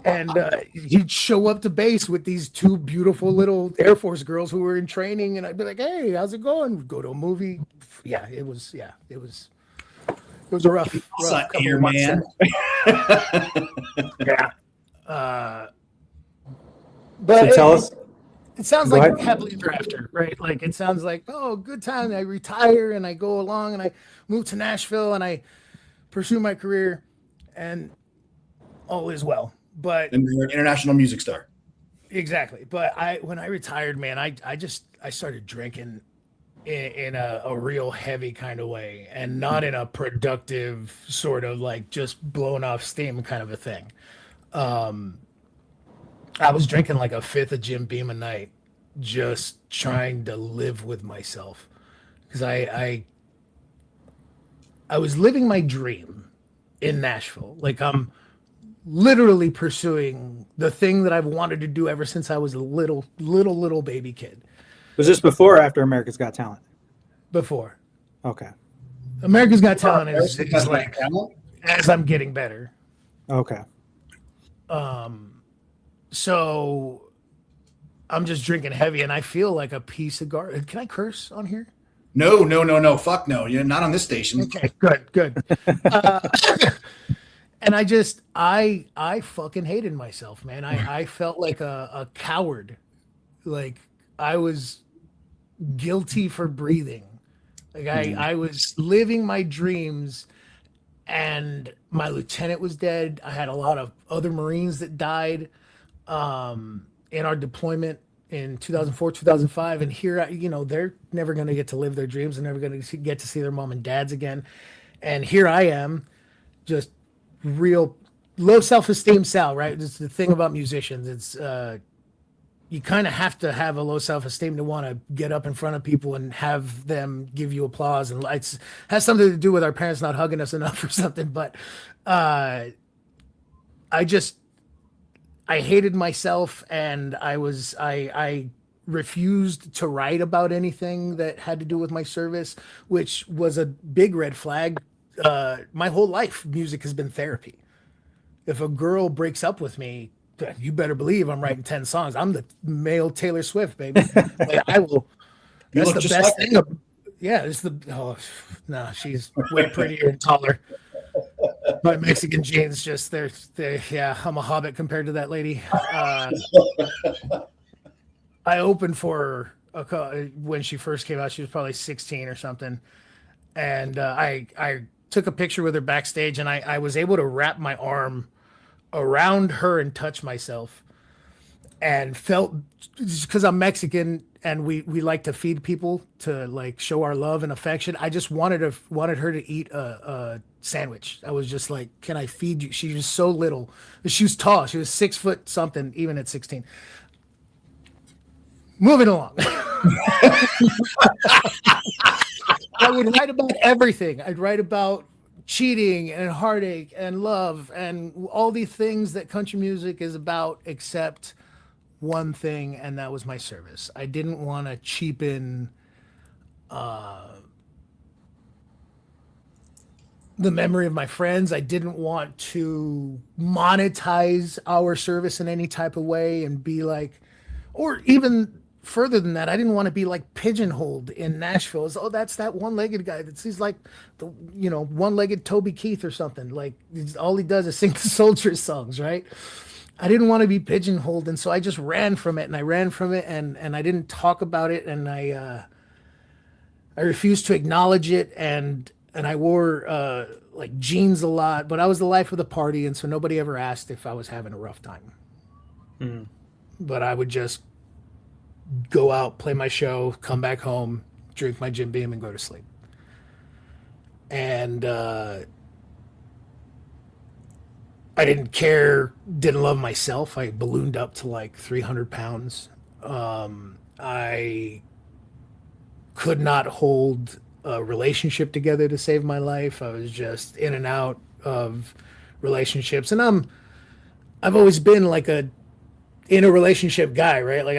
[SPEAKER 3] And he'd show up to base with these two beautiful little Air Force girls who were in training, and I'd be like, hey, how's it going? We'd go to a movie. It was a rough couple of months.
[SPEAKER 1] Man.
[SPEAKER 3] Yeah. But
[SPEAKER 2] so tell us.
[SPEAKER 3] It sounds like happily ever after, right? Like it sounds like, oh, good time. I retire and I go along and I move to Nashville and I pursue my career and all is well. But
[SPEAKER 1] and you're an international music star.
[SPEAKER 3] Exactly. But when I retired, man, I started drinking in a real heavy kind of way, and not in a productive sort of like just blowing off steam kind of a thing. I was drinking like a fifth of Jim Beam a night, just trying to live with myself, because I was living my dream in Nashville. Like I'm literally pursuing the thing that I've wanted to do ever since I was a little baby kid.
[SPEAKER 2] Was this before or after America's Got Talent? Before. Okay.
[SPEAKER 3] America's Got Talent is like as I'm getting better.
[SPEAKER 2] Okay.
[SPEAKER 3] So I'm just drinking heavy, and I feel like a piece of garbage. Can I curse on here?
[SPEAKER 1] No. Fuck no. You're not on this station.
[SPEAKER 3] Okay, good. And I fucking hated myself, man. I felt like a coward. Like I was guilty for breathing. Like I was living my dreams, and my lieutenant was dead. I had a lot of other Marines that died in our deployment in 2004, 2005. And here, they're never going to get to live their dreams. They're never going to get to see their mom and dads again. And here I am, just real low self-esteem Sal, right? It's the thing about musicians. It's you kind of have to have a low self-esteem to want to get up in front of people and have them give you applause. And it has something to do with our parents not hugging us enough or something. But I hated myself, and I refused to write about anything that had to do with my service, which was a big red flag. My whole life, music has been therapy. If a girl breaks up with me, you better believe I'm writing 10 songs. I'm the male Taylor Swift, baby. Like, I will. That's the best thing. Yeah, it's the. Oh, no, she's way prettier and taller. My Mexican genes just they're yeah, I'm a hobbit compared to that lady. I opened for her when she first came out. She was probably 16 or something, and I took a picture with her backstage, and I was able to wrap my arm around her and touch myself, and felt because I'm Mexican and we like to feed people to like show our love and affection. I just wanted her to eat a sandwich. I was just like, can I feed you? She was so little. She was tall. She was 6 foot something, even at 16. Moving along. I would write about everything. I'd write about cheating and heartache and love and all these things that country music is about, except one thing, and that was my service. I didn't want to cheapen the memory of my friends. I didn't want to monetize our service in any type of way and be like, or even further than that, I didn't want to be like pigeonholed in Nashville as, oh, that's that one-legged guy. He's like the one-legged Toby Keith or something. Like all he does is sing the Soldiers songs, right? I didn't want to be pigeonholed, and so I just ran from it, and I didn't talk about it, and I refused to acknowledge it, and I wore like jeans a lot, but I was the life of the party, and so nobody ever asked if I was having a rough time.
[SPEAKER 2] Mm.
[SPEAKER 3] But I would just go out, play my show, come back home, drink my Jim Beam, and go to sleep. And I didn't care, didn't love myself. I ballooned up to like 300 pounds. I could not hold a relationship together to save my life. I was just in and out of relationships. And I've always been like in a relationship guy, right? Like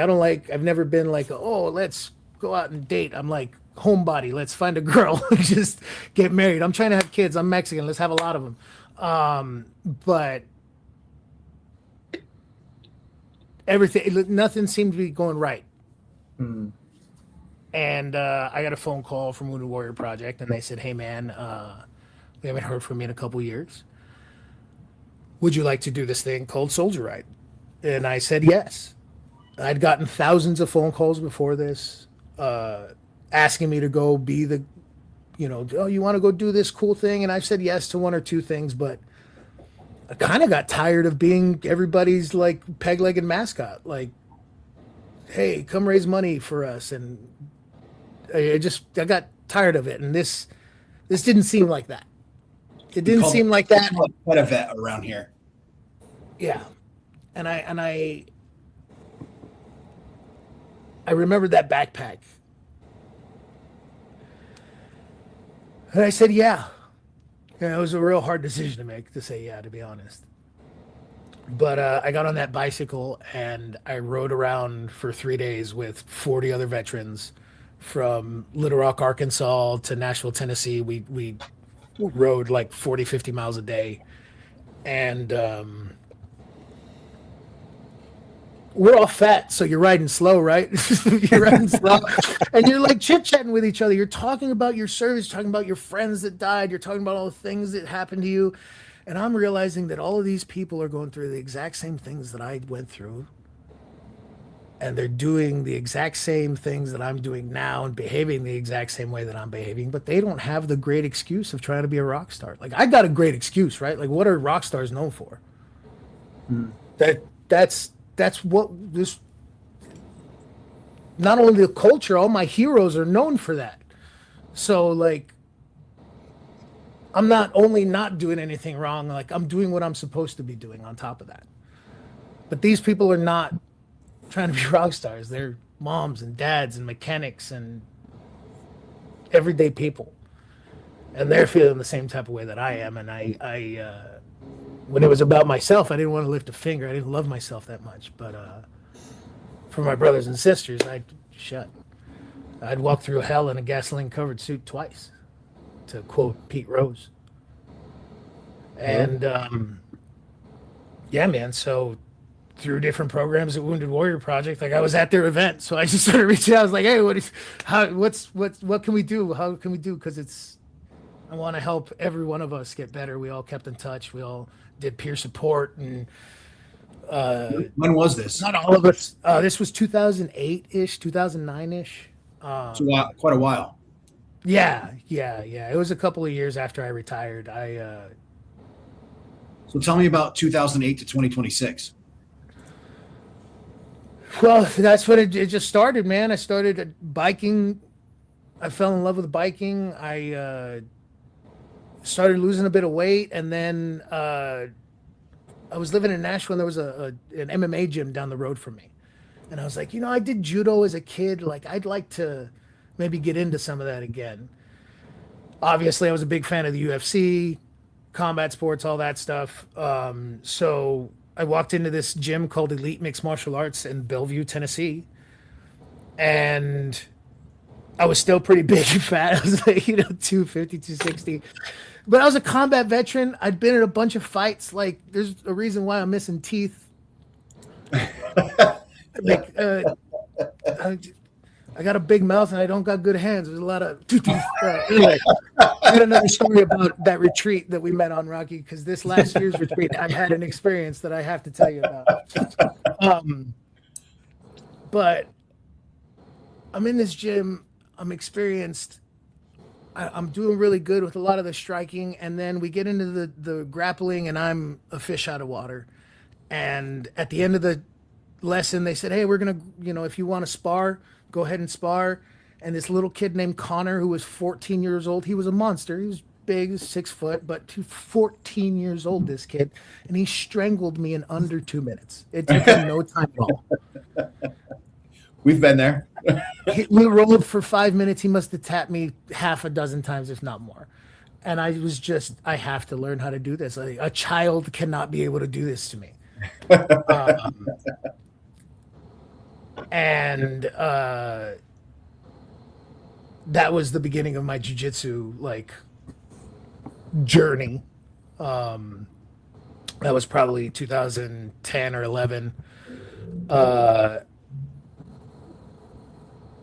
[SPEAKER 3] I've never been like, oh, let's go out and date. I'm like, homebody, let's find a girl, just get married. I'm trying to have kids. I'm Mexican. Let's have a lot of them. But nothing seemed to be going right.
[SPEAKER 2] Mm.
[SPEAKER 3] And I got a phone call from Wounded Warrior Project, and they said, hey, man, we haven't heard from you in a couple years. Would you like to do this thing called Soldier Ride? And I said yes. I'd gotten thousands of phone calls before this, asking me to go be the, oh, you want to go do this cool thing? And I've said yes to one or two things, but I kind of got tired of being everybody's like peg-legged mascot. Like, hey, come raise money for us. And I got tired of it. And this didn't seem like that. It didn't seem like that.
[SPEAKER 1] Quite a vet around here.
[SPEAKER 3] Yeah. And I remembered that backpack. And I said, yeah. And it was a real hard decision to make, to say yeah, to be honest. But I got on that bicycle and I rode around for 3 days with 40 other veterans from Little Rock, Arkansas to Nashville, Tennessee. We rode like 40, 50 miles a day. And we're all fat, so you're riding slow, right? You're riding slow, and you're like chit-chatting with each other. You're talking about your service, talking about your friends that died. You're talking about all the things that happened to you. And I'm realizing that all of these people are going through the exact same things that I went through. And they're doing the exact same things that I'm doing now and behaving the exact same way that I'm behaving. But they don't have the great excuse of trying to be a rock star. Like, I got a great excuse, right? Like, what are rock stars known for?
[SPEAKER 2] Mm.
[SPEAKER 3] That's what this, not only the culture, all my heroes are known for that. So like, I'm not only not doing anything wrong, like I'm doing what I'm supposed to be doing on top of that. But these people are not trying to be rock stars. They're moms and dads and mechanics and everyday people. And they're feeling the same type of way that I am. And I when it was about myself, I didn't want to lift a finger. I didn't love myself that much. But for my brothers and sisters, I'd walk through hell in a gasoline-covered suit twice, to quote Pete Rose. And yeah, man. So through different programs at Wounded Warrior Project, like I was at their event, so I just started reaching out. I was like, hey, what can we do? How can we do? Because I want to help every one of us get better. We all kept in touch. We all did peer support, and
[SPEAKER 1] When was this?
[SPEAKER 3] not all of us. This was 2008-ish, 2009-ish.
[SPEAKER 1] It's quite a while.
[SPEAKER 3] Yeah. It was a couple of years after I retired.
[SPEAKER 1] So tell me about 2008 to 2026.
[SPEAKER 3] Well, that's what it just started, man. I started biking. I fell in love with biking. I started losing a bit of weight, and then I was living in Nashville, and there was an MMA gym down the road from me. And I was like, I did judo as a kid. Like, I'd like to maybe get into some of that again. Obviously, I was a big fan of the UFC, combat sports, all that stuff. So I walked into this gym called Elite Mixed Martial Arts in Bellevue, Tennessee. And I was still pretty big and fat. I was like, 250, 260. But I was a combat veteran. I'd been in a bunch of fights. Like, there's a reason why I'm missing teeth. Like, I got a big mouth and I don't got good hands. There's a lot of anyway. I got another story about that retreat that we met on, Rocky, because this last year's retreat, I had an experience that I have to tell you about. But I'm in this gym. I'm experienced. I'm doing really good with a lot of the striking, and then we get into the grappling, and I'm a fish out of water. And at the end of the lesson, they said, "Hey, we're gonna, if you want to spar, go ahead and spar." And this little kid named Connor, who was 14 years old, he was a monster. He was big, 6 foot, but 14 years old, this kid, and he strangled me in under 2 minutes. It took him no time at all.
[SPEAKER 1] We've been there.
[SPEAKER 3] We rolled for 5 minutes. He must have tapped me half a dozen times, if not more. And I was I have to learn how to do this. Like, a child cannot be able to do this to me. And that was the beginning of my jiu-jitsu journey. That was probably 2010 or 11.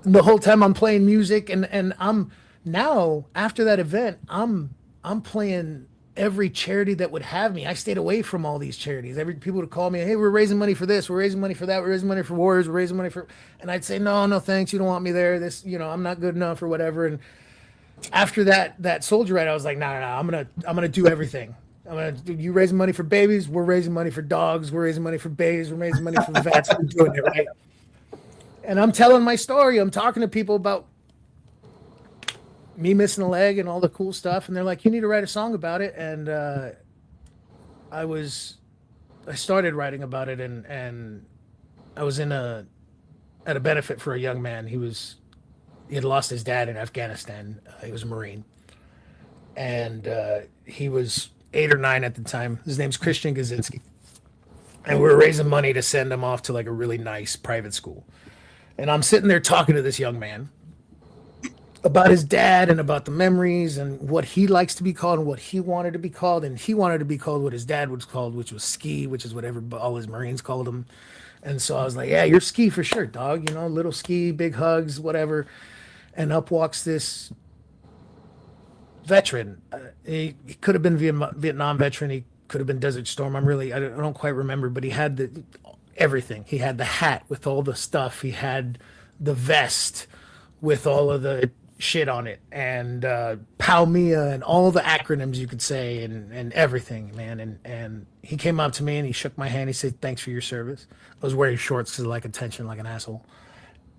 [SPEAKER 3] The whole time I'm playing music, and I'm now, after that event, I'm playing every charity that would have me. I stayed away from all these charities. People would call me, "Hey, we're raising money for this, we're raising money for that, we're raising money for Warriors, we're raising money for," and I'd say, no thanks, you don't want me there, this, I'm not good enough or whatever. And after that soldier ride, I was like, no, I'm gonna do everything. You raising money for babies, we're raising money for dogs, we're raising money for babies, we're raising money for vets, we're doing it right. And I'm telling my story. I'm talking to people about me missing a leg and all the cool stuff. And they're like, "You need to write a song about it." And I started writing about it, and I was at a benefit for a young man. He had lost his dad in Afghanistan. He was a Marine. And he was 8 or 9 at the time. His name's Christian Gazinski. And we were raising money to send him off to a really nice private school. And I'm sitting there talking to this young man about his dad and about the memories and what he likes to be called and what he wanted to be called. And he wanted to be called what his dad was called, which was Ski, which is what all his Marines called him. And so I was like, "Yeah, you're Ski for sure, dog. Little Ski, big hugs, whatever." And up walks this veteran. He could have been Vietnam veteran. He could have been Desert Storm. I don't quite remember, but he had everything. He had the hat with all the stuff. He had the vest with all of the shit on it, and PALMIA and all the acronyms you could say, and everything, man. And he came up to me and he shook my hand. He said, "Thanks for your service." I was wearing shorts because I like attention like an asshole.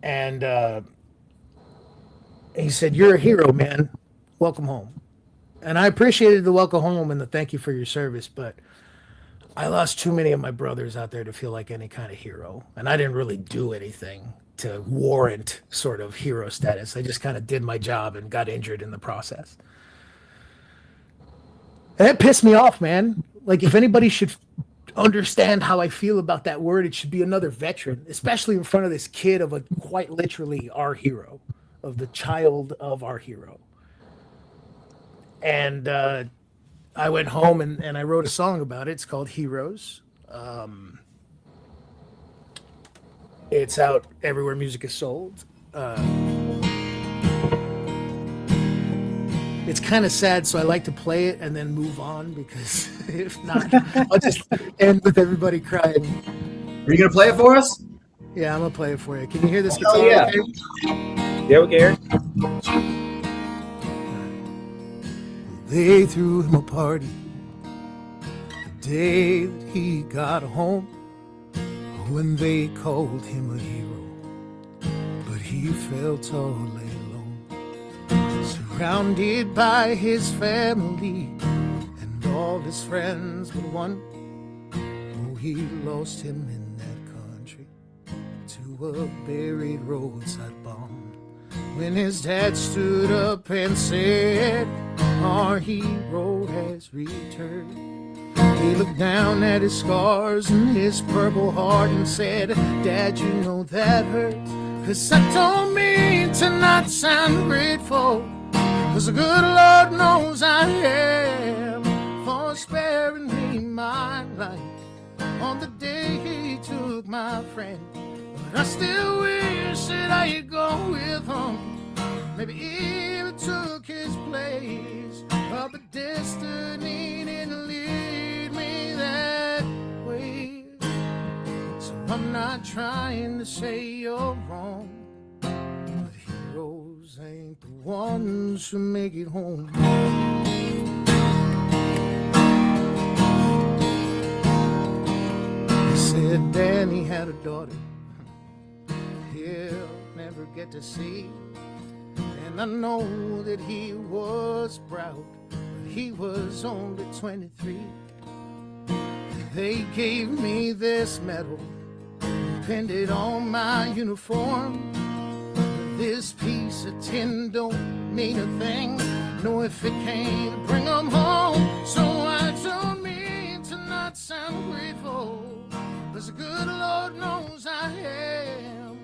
[SPEAKER 3] And he said, "You're a hero, man. Welcome home." And I appreciated the welcome home and the thank you for your service, but I lost too many of my brothers out there to feel like any kind of hero. And I didn't really do anything to warrant sort of hero status. I just kind of did my job and got injured in the process. And it pissed me off, man. Like, if anybody should understand how I feel about that word, it should be another veteran, especially in front of this kid of quite literally our hero, of the child of our hero. And I went home and I wrote a song about it. It's called Heroes. It's out everywhere music is sold. it's kind of sad, so I like to play it and then move on, because if not, I'll just end with everybody crying.
[SPEAKER 4] Are you gonna play it for us?
[SPEAKER 3] Yeah, I'm gonna play it for you. Can you hear this
[SPEAKER 4] Hell
[SPEAKER 3] guitar?
[SPEAKER 4] yeah.
[SPEAKER 3] Okay?
[SPEAKER 2] Yeah, we care.
[SPEAKER 3] They threw him a party the day that he got home, when they called him a hero, but he felt all alone, surrounded by his family and all his friends but one. Oh, he lost him in that country to a buried roadside bomb, when his dad stood up and said, our hero has returned. He looked down at his scars and his purple heart and said, Dad, you know that hurts, 'cause I don't mean to not sound grateful, 'cause the good Lord knows I am, for sparing me my life on the day he took my friend. But I still wish that I could go with him, maybe even took his place, but destiny didn't lead me that way. So I'm not trying to say you're wrong, but heroes ain't the ones who make it home. He said Danny had a daughter he'll never get to see, and I know that he was proud, but he was only 23. They gave me this medal, pinned it on my uniform. This piece of tin don't mean a thing, no, if it can't bring them home. So I don't mean to not sound grateful, 'cause the good Lord knows I am,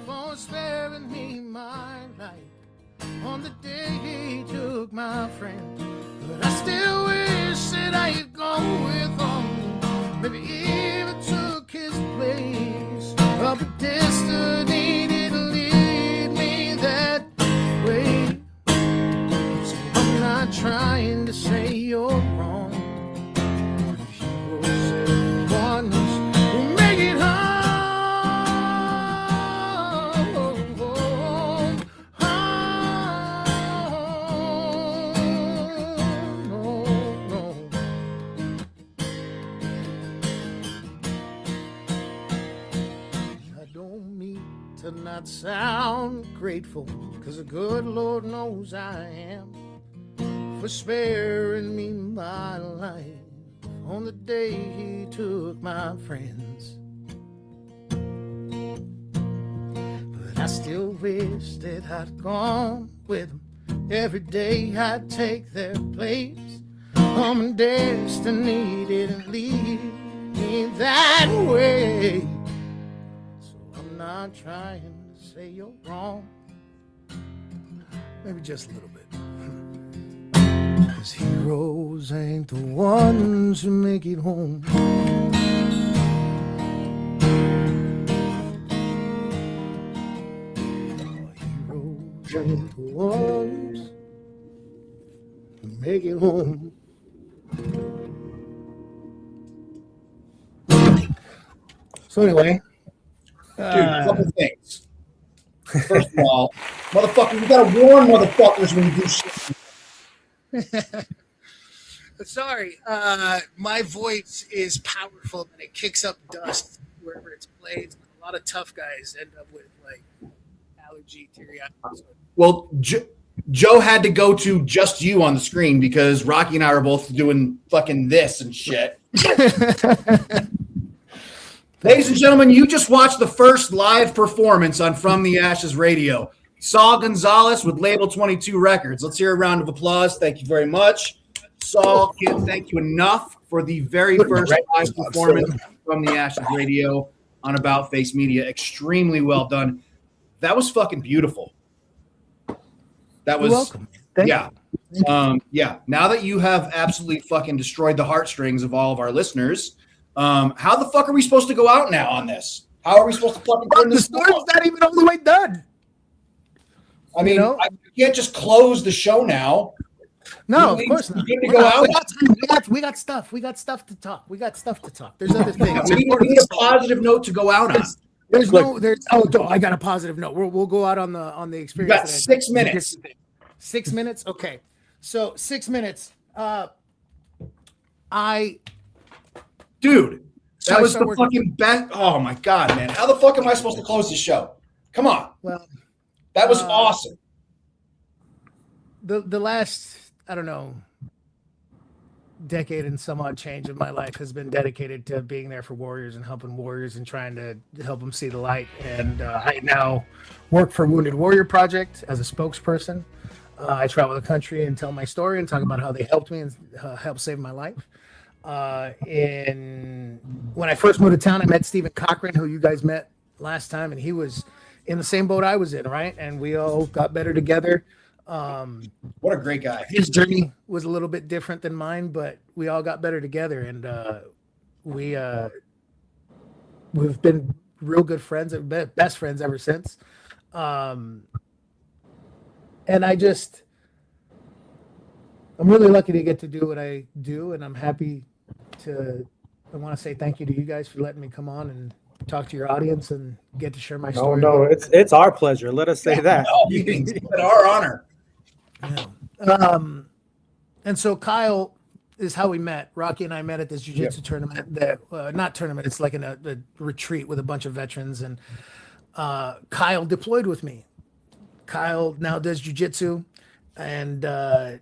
[SPEAKER 3] for sparing me my life on the day he took my friend. But I still wish that I could go with him, maybe even took his place, but destiny didn't lead me that way. So I'm not trying to say you're wrong, but heroes are the ones who make it home. To not sound grateful, 'cause the good Lord knows I am, for sparing me my life on the day he took my friends. But I still wish that I'd gone with them. Every day I'd take their place. My destiny didn't lead me that way. Not trying to say you're wrong, maybe just a little bit, 'cause heroes ain't the ones who make it home. Heroes ain't the ones who make it home. So anyway,
[SPEAKER 4] Dude, a couple things. First of all, motherfucker, you gotta warn motherfuckers when you do shit.
[SPEAKER 3] Sorry, my voice is powerful and it kicks up dust wherever it's played. A lot of tough guys end up with like allergy, teary eyes.
[SPEAKER 4] Well, Joe had to go to just you on the screen because Rocky and I are both doing fucking this and shit. Ladies and gentlemen, you just watched the first live performance on From the Ashes Radio. Sal Gonzalez with Label 22 Records. Let's hear a round of applause. Thank you very much. Saul, can't thank you enough for the very first live performance from the Ashes Radio on About Face Media. Extremely well done. That was fucking beautiful. That was,
[SPEAKER 3] You're welcome. Thank
[SPEAKER 4] yeah.
[SPEAKER 3] you.
[SPEAKER 4] Yeah. Now that you have absolutely fucking destroyed the heartstrings of all of our listeners, how the fuck are we supposed to go out now on this? How are we supposed to fucking turn
[SPEAKER 3] The
[SPEAKER 4] this
[SPEAKER 3] story's
[SPEAKER 4] off?
[SPEAKER 3] not even all the way done.
[SPEAKER 4] I mean,
[SPEAKER 3] you know?
[SPEAKER 4] I can't just close the show now.
[SPEAKER 3] No, of course not.
[SPEAKER 4] You good to go out?
[SPEAKER 3] We got stuff. We got stuff to talk. There's other things.
[SPEAKER 4] We need a positive note to go out on.
[SPEAKER 3] I got a positive note. We'll go out on the experience.
[SPEAKER 4] You got 6 minutes.
[SPEAKER 3] 6 minutes. Okay. So 6 minutes.
[SPEAKER 4] Dude, that was the fucking best. Oh my God, man. How the fuck am I supposed to close the show? Come on.
[SPEAKER 3] Well,
[SPEAKER 4] that was awesome.
[SPEAKER 3] The last, I don't know, decade and some odd change of my life has been dedicated to being there for Warriors and helping Warriors and trying to help them see the light. And I now work for Wounded Warrior Project as a spokesperson. I travel the country and tell my story and talk about how they helped me and helped save my life. When I first moved to town, I met Stephen Cochran, who you guys met last time, and he was in the same boat I was in, right? And we all got better together.
[SPEAKER 4] What a great guy.
[SPEAKER 3] His journey was a little bit different than mine, but we all got better together, and we've been real good friends, best friends ever since. And I'm really lucky to get to do what I do, and I'm happy I want to say thank you to you guys for letting me come on and talk to your audience and get to share my story.
[SPEAKER 2] No, it's our pleasure. Let us say that.
[SPEAKER 4] It's our honor.
[SPEAKER 3] Yeah. And so Kyle is how we met. Rocky and I met at this jiu-jitsu tournament not tournament. It's like a retreat with a bunch of veterans. And Kyle deployed with me. Kyle now does jiu-jitsu, and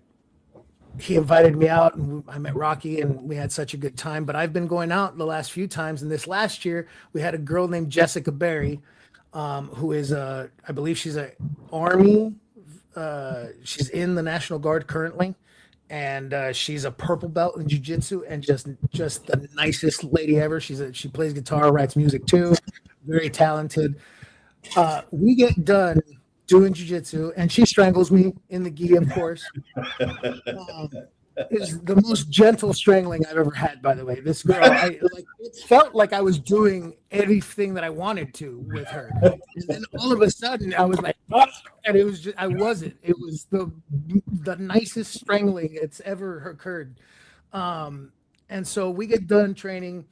[SPEAKER 3] he invited me out, and I met Rocky, and we had such a good time. But I've been going out the last few times, and this last year we had a girl named Jessica Berry, who is I believe she's an Army. She's in the National Guard currently, and she's a purple belt in jiu-jitsu, and just the nicest lady ever. She plays guitar, writes music too, very talented. We get done doing jiu-jitsu, and she strangles me in the gi, of course. It's the most gentle strangling I've ever had, by the way. This girl, it felt like I was doing everything that I wanted to with her. And then all of a sudden, I was like, oh, and it was I wasn't. It was the nicest strangling it's ever occurred. And so we get done training.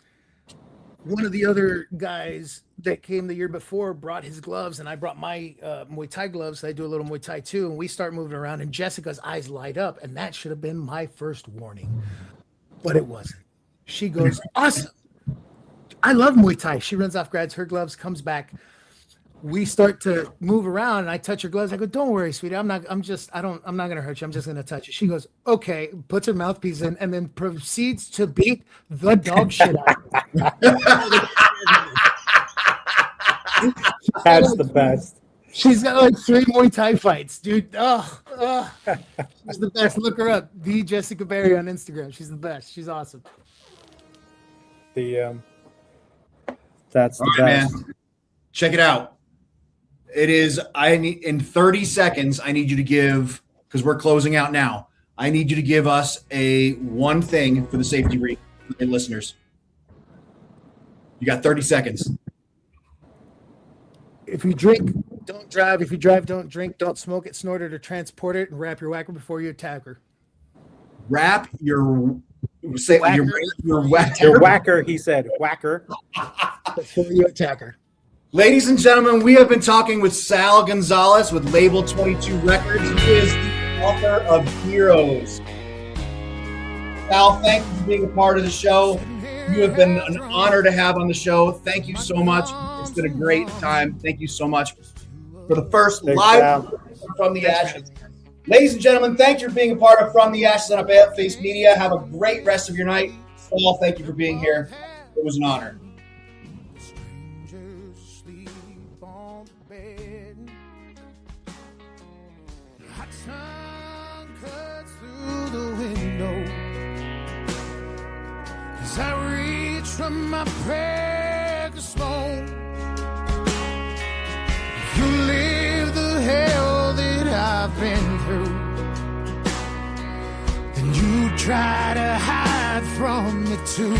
[SPEAKER 3] One of the other guys that came the year before brought his gloves, and I brought my Muay Thai gloves. I do a little Muay Thai too, and we start moving around, and Jessica's eyes light up, and that should have been my first warning, but it wasn't. She goes, awesome. I love Muay Thai. She runs off, grabs her gloves, comes back. We start to move around, and I touch her gloves. I go, don't worry, sweetie. I'm not going to hurt you. I'm just going to touch you. She goes, okay, puts her mouthpiece in, and then proceeds to beat the dog shit out of me.
[SPEAKER 2] That's the best.
[SPEAKER 3] She's got like 3 Muay Thai fights, dude. Oh, she's the best. Look her up. The Jessica Berry on Instagram. She's the best. She's awesome.
[SPEAKER 2] That's the best.
[SPEAKER 4] Man. Check it out. It is. In 30 seconds. I need you to give, because we're closing out now. I need you to give us one thing for the safety and listeners. You got 30 seconds.
[SPEAKER 3] If you drink, don't drive. If you drive, don't drink. Don't smoke it, snort it, or transport it. And wrap your whacker before you attack her.
[SPEAKER 4] Wrap your
[SPEAKER 2] whacker. He said whacker
[SPEAKER 3] before you attack her.
[SPEAKER 4] Ladies and gentlemen, we have been talking with Sal Gonzalez with Label 22 Records. He is the author of Heroes. Sal, thank you for being a part of the show. You have been an honor to have on the show. Thank you so much. It's been a great time. Thank you so much for the first live From the Ashes. Ladies and gentlemen, thank you for being a part of From the Ashes on About Face Media. Have a great rest of your night. Sal, thank you for being here. It was an honor.
[SPEAKER 5] I reach from my prayer to smoke. If you live the hell that I've been through, then you try to hide from it too.